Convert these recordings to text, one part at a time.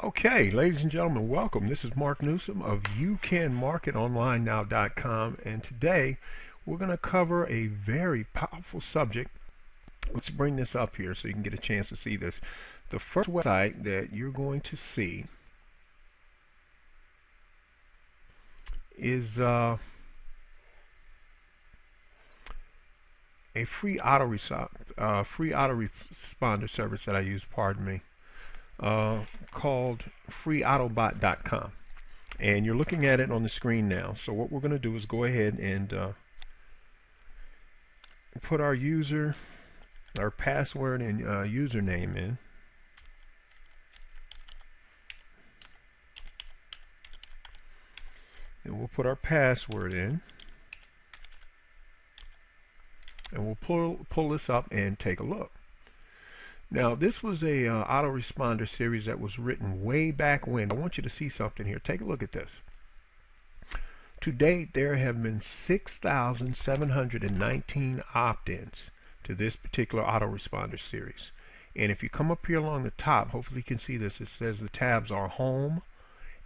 Okay, ladies and gentlemen, welcome. This is Mark Newsom of YouCanMarketOnlineNow.com, and today we're going to cover a very powerful subject. Let's bring this up here so you can get a chance to see this. The first website that you're going to see is a free autoresponder service that I use, pardon me, called freeautobot.com. And you're looking at it on the screen now. So what we're going to do is go ahead and put our password and username in. And we'll put our password in. And we'll pull this up and take a look. Now, this was a autoresponder series that was written way back when. I want you to see something here. Take a look at this. To date, there have been 6,719 opt-ins to this particular autoresponder series. And if you come up here along the top, hopefully you can see this. It says the tabs are Home,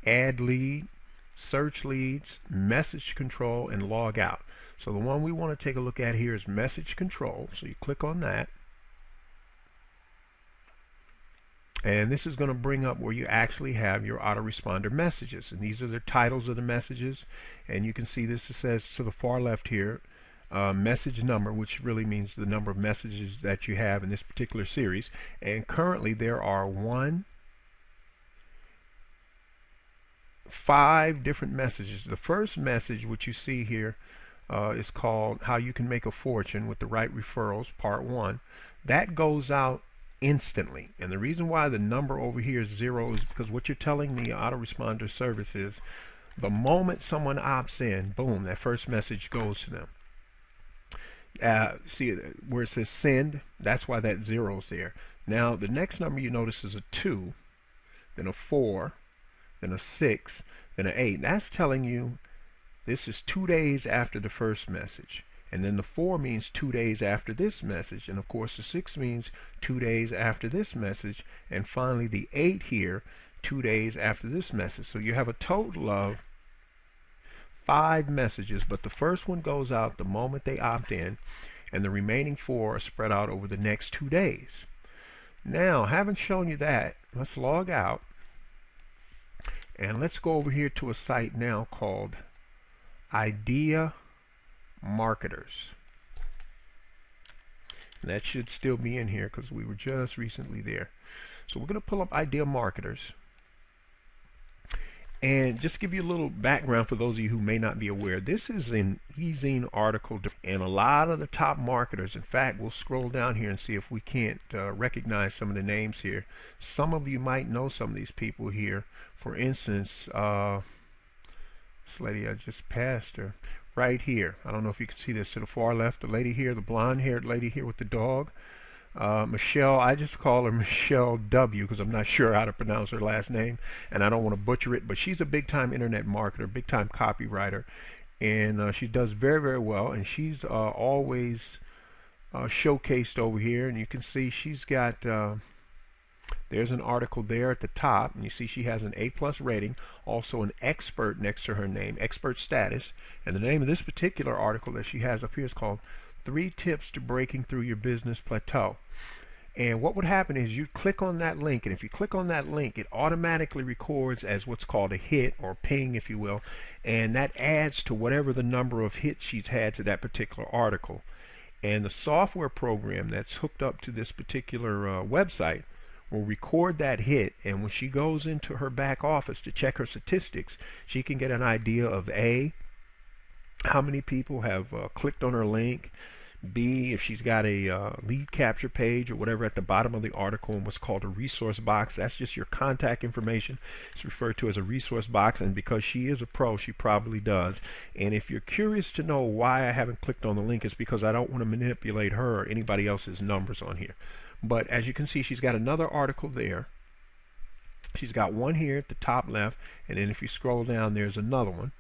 Add Lead, Search Leads, Message Control, and Log Out. So the one we want to take a look at here is Message Control. So you click on that. And this is going to bring up where you actually have your autoresponder messages. And these are the titles of the messages. And you can see this, it says to the far left here, message number, which really means the number of messages that you have in this particular series. And currently there are 5 different messages. The first message, which you see here, is called How You Can Make a Fortune with the Right Referrals, Part 1. That goes out instantly. And the reason why the number over here is 0 is because what you're telling the autoresponder service is the moment someone opts in, boom, that first message goes to them. See where it says send, that's why that 0 is there. Now the next number you notice is a 2, then a 4, then a 6, then an 8. That's telling you this is 2 days after the first message. And then the 4 means 2 days after this message. And of course the 6 means 2 days after this message. And finally the 8 here, 2 days after this message. So you have a total of 5 messages, but the first one goes out the moment they opt in, and the remaining 4 are spread out over the next 2 days. Now, having shown you that, let's log out. And let's go over here to a site now called Idea Marketers. And that should still be in here because we were just recently there. So we're going to pull up Idea Marketers. And just to give you a little background for those of you who may not be aware, this is an eZine article, and a lot of the top marketers, in fact, we'll scroll down here and see if we can't recognize some of the names here. Some of you might know some of these people here. For instance, this lady, I just passed her right here. I don't know if you can see this to the far left, the lady here, the blonde-haired lady here with the dog. Michelle, I just call her Michelle W. because I'm not sure how to pronounce her last name, and I don't want to butcher it, but she's a big-time internet marketer, big-time copywriter, and she does very, very well, and she's always showcased over here, and you can see she's got, there's an article there at the top, and you see she has an A+ rating, also an expert next to her name, expert status, and the name of this particular article that she has up here is called 3 Tips to Breaking Through Your Business Plateau. And what would happen is you click on that link, and if you click on that link, it automatically records as what's called a hit or ping, if you will, and that adds to whatever the number of hits she's had to that particular article. And the software program that's hooked up to this particular website will record that hit, and when she goes into her back office to check her statistics, she can get an idea of A, how many people have clicked on her link, B, if she's got a lead capture page or whatever at the bottom of the article, and what's called a resource box. That's just your contact information. It's referred to as a resource box, and because she is a pro, she probably does. And if you're curious to know why I haven't clicked on the link, it's because I don't want to manipulate her or anybody else's numbers on here. But as you can see, she's got another article there. She's got one here at the top left, and then if you scroll down, there's another one.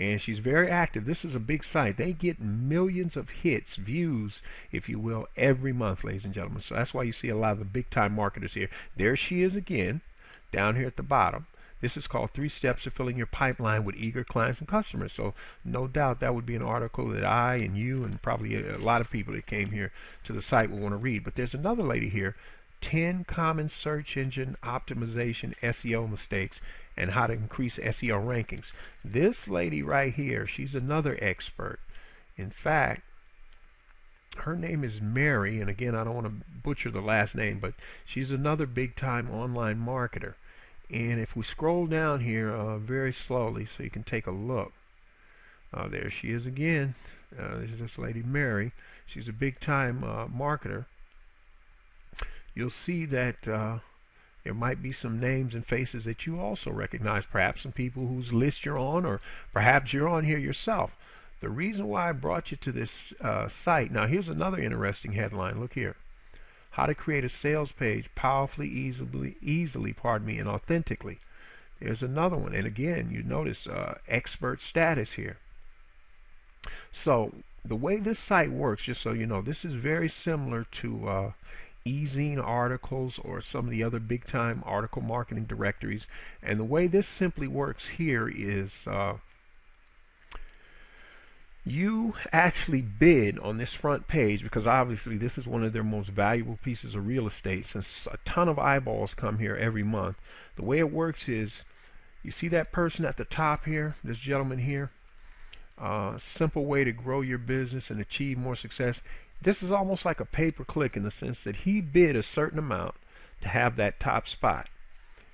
And she's very active. This is a big site. They get millions of hits, views, if you will, every month, ladies and gentlemen. So that's why you see a lot of the big time marketers here. There she is again. down here at the bottom. This is called 3 Steps to Filling Your Pipeline with Eager Clients and Customers. So no doubt that would be an article that I and you and probably a lot of people that came here to the site will want to read. But there's another lady here, 10 Common Search Engine Optimization SEO Mistakes and How to Increase SEO Rankings. This lady right here, she's another expert. In fact, her name is Mary, and again, I don't want to butcher the last name, but she's another big-time online marketer. And if we scroll down here very slowly so you can take a look, there she is again. This is this lady Mary. She's a big-time marketer. You'll see that there might be some names and faces that you also recognize, perhaps some people whose list you're on, or perhaps you're on here yourself. The reason why I brought you to this site, now here's another interesting headline. Look here. How to create a sales page powerfully, easily, and authentically. There's another one. And again, you notice expert status here. So the way this site works, just so you know, this is very similar to eZine articles or some of the other big time article marketing directories. And the way this simply works here is you actually bid on this front page, because obviously this is one of their most valuable pieces of real estate, since a ton of eyeballs come here every month. The way it works is, you see that person at the top here, this gentleman here, simple way to grow your business and achieve more success. This is almost like a pay-per-click in the sense that he bid a certain amount to have that top spot,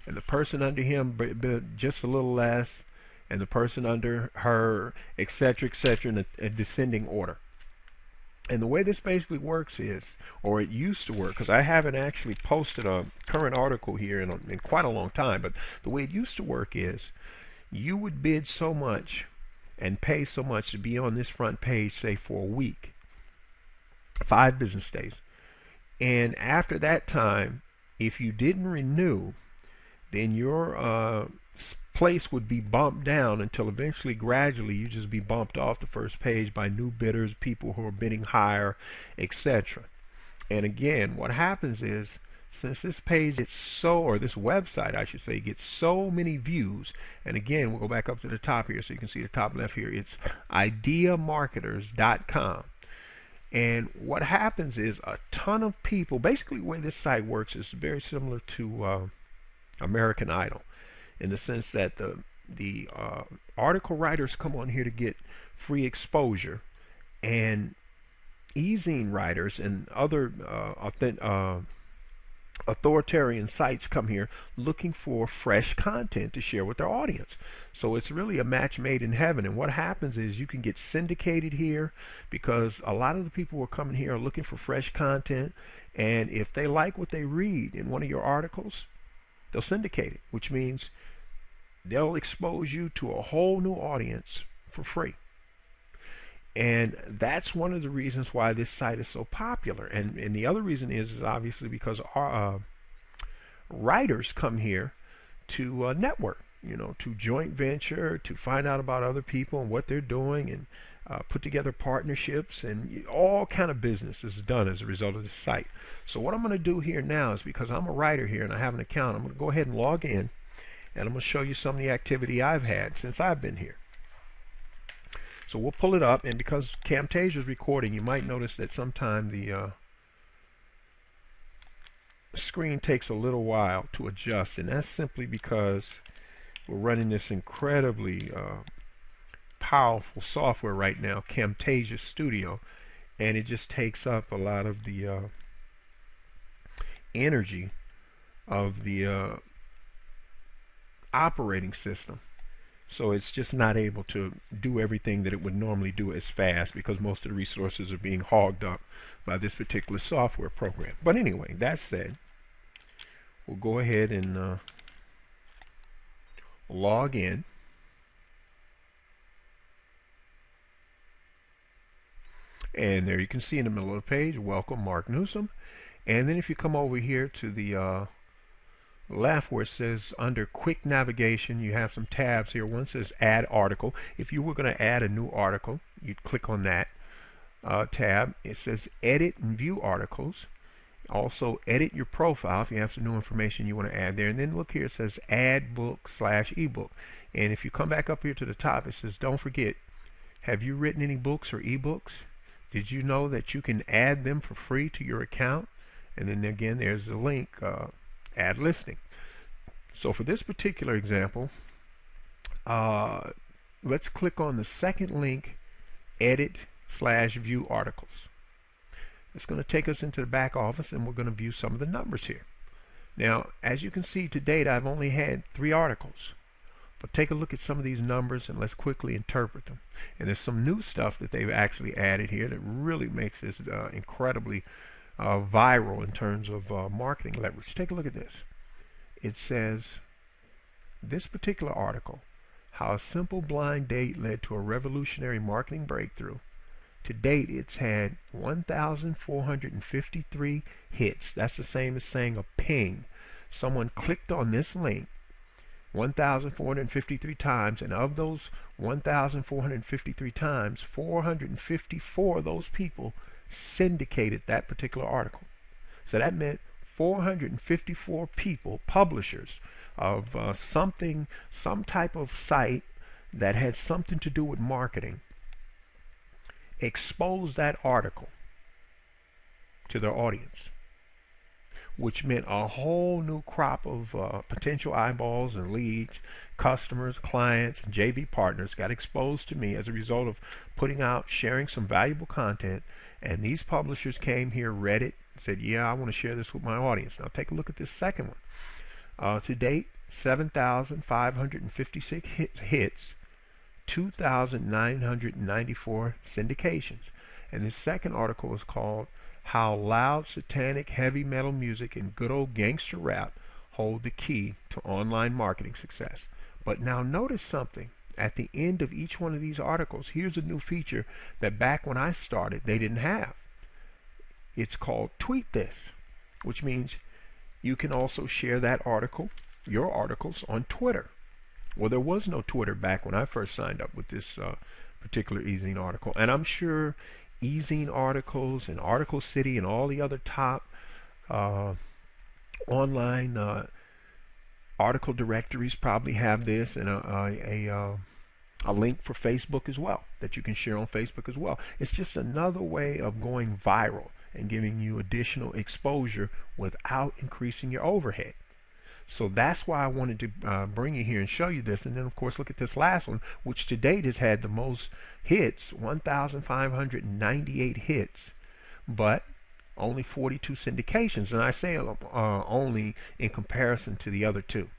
and the person under him bid just a little less, and the person under her, etc., in a descending order. And the way this basically works is, or it used to work, because I haven't actually posted a current article here in quite a long time, but the way it used to work is, you would bid so much and pay so much to be on this front page, say for a week, 5 business days. And after that time, if you didn't renew, then your place would be bumped down until eventually, gradually, you just be bumped off the first page by new bidders, people who are bidding higher, etc. And again, what happens is, since this page gets so, or this website I should say, gets so many views, and again, we'll go back up to the top here so you can see the top left here, it's ideamarketers.com. And what happens is, a ton of people, basically the way this site works is very similar to American Idol, in the sense that the article writers come on here to get free exposure, and eZine writers and other authoritarian sites come here looking for fresh content to share with their audience. So it's really a match made in heaven. And what happens is, you can get syndicated here, because a lot of the people who are coming here are looking for fresh content, and if they like what they read in one of your articles, they'll syndicate it, which means they'll expose you to a whole new audience for free. And that's one of the reasons why this site is so popular. And the other reason is obviously because our writers come here to network, to joint venture, to find out about other people and what they're doing, and put together partnerships, and all kind of business is done as a result of this site. So what I'm going to do here now is, because I'm a writer here and I have an account, I'm going to go ahead and log in, and I'm going to show you some of the activity I've had since I've been here. So we'll pull it up, and because Camtasia is recording, you might notice that sometime the screen takes a little while to adjust, and that's simply because we're running this incredibly powerful software right now, Camtasia Studio, and it just takes up a lot of the energy of the operating system. So it's just not able to do everything that it would normally do as fast, because most of the resources are being hogged up by this particular software program. But anyway, that said, we'll go ahead and log in. And there you can see in the middle of the page, welcome Mark Newsom. And then if you come over here to the left where it says under quick navigation, you have some tabs here. One says add article. If you were going to add a new article, you'd click on that tab. It says edit and view articles. Also, edit your profile if you have some new information you want to add there. And then look here, it says add book/ebook. And if you come back up here to the top, it says don't forget, have you written any books or ebooks? Did you know that you can add them for free to your account? And then again, there's the link, add listing. So for this particular example, let's click on the second link, edit/view articles. It's going to take us into the back office, and we're going to view some of the numbers here. Now, as you can see, to date I've only had 3 articles. But take a look at some of these numbers and let's quickly interpret them. And there's some new stuff that they've actually added here that really makes this incredibly viral in terms of marketing leverage. Take a look at this. It says, this particular article, how a simple blind date led to a revolutionary marketing breakthrough. To date, it's had 1,453 hits. That's the same as saying a ping. Someone clicked on this link 1,453 times, and of those 1,453 times, 454 of those people syndicated that particular article. So that meant 454 people, publishers of some type of site that had something to do with marketing, exposed that article to their audience, which meant a whole new crop of potential eyeballs and leads, customers, clients, and JV partners got exposed to me as a result of putting out, sharing some valuable content. And these publishers came here, read it, said, yeah, I want to share this with my audience. Now take a look at this second one. To date, 7,556 hits, 2,994 syndications. And this second article is called How Loud Satanic Heavy Metal Music and Good Old Gangster Rap Hold the Key to Online Marketing Success. But now notice something. At the end of each one of these articles, here's a new feature that back when I started they didn't have. It's called Tweet This, which means you can also share that article, your articles, on Twitter. Well, there was no Twitter back when I first signed up with this particular eZine article. And I'm sure eZine articles and Article City and all the other top online article directories probably have this, and a link for Facebook as well that you can share on Facebook as well. It's just another way of going viral and giving you additional exposure without increasing your overhead. So that's why I wanted to bring you here and show you this. And then, of course, look at this last one, which to date has had the most hits, 1,598 hits, but only 42 syndications. And I say only in comparison to the other two.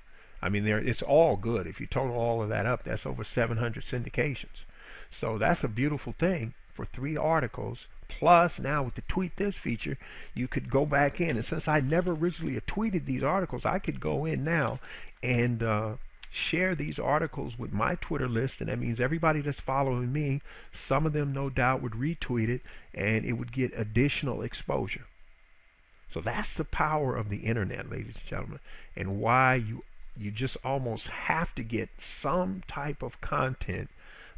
I mean, it's all good. If you total all of that up, that's over 700 syndications. So that's a beautiful thing for 3 articles. Plus, now with the Tweet This feature, you could go back in. And since I never originally tweeted these articles, I could go in now and share these articles with my Twitter list. And that means everybody that's following me, some of them no doubt would retweet it, and it would get additional exposure. So that's the power of the internet, ladies and gentlemen, and why you just almost have to get some type of content,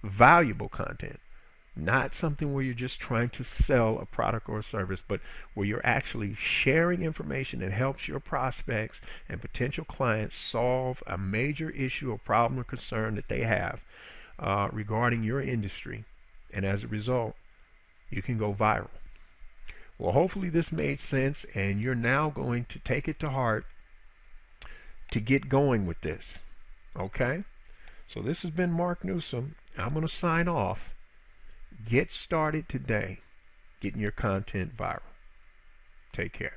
valuable content. Not something where you're just trying to sell a product or a service, but where you're actually sharing information that helps your prospects and potential clients solve a major issue or problem or concern that they have regarding your industry. And as a result, you can go viral. Well, hopefully this made sense, and you're now going to take it to heart to get going with this. Okay? So this has been Mark Newsom. I'm going to sign off. Get started today getting your content viral. Take care.